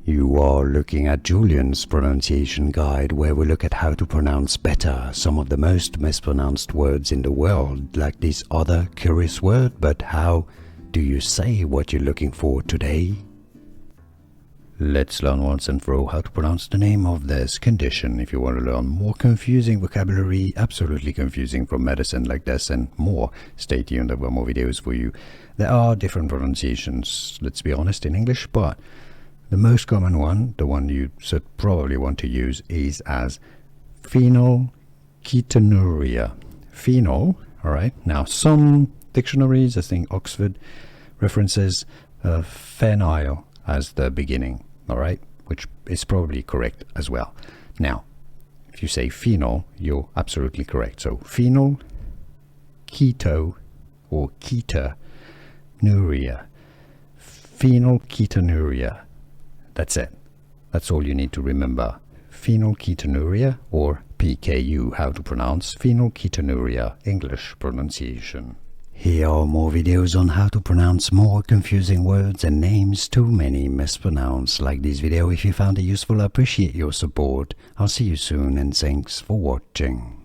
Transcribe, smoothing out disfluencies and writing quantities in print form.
You are looking at Julian's pronunciation guide, where we look at how to pronounce better some of the most mispronounced words in the world, like this other curious word. But how do you say what you're looking for today? Let's learn once and for all how to pronounce the name of this condition. If you want to learn more confusing vocabulary, absolutely confusing from medicine like this and more, stay tuned, there are more videos for you. There are different pronunciations, let's be honest, in English, but the most common one, the one you should probably want to use, is as phenylketonuria. Phenol, alright. Now some dictionaries, I think Oxford, references phenyl as the beginning, alright, which is probably correct as well. Now, if you say phenol, you're absolutely correct. So phenyl, keto, or ketonuria. Phenylketonuria. That's it. That's all you need to remember. Phenylketonuria, or PKU, how to pronounce phenylketonuria, English pronunciation. Here are more videos on how to pronounce more confusing words and names too many mispronounced. Like this video if you found it useful. I appreciate your support. I'll see you soon and thanks for watching.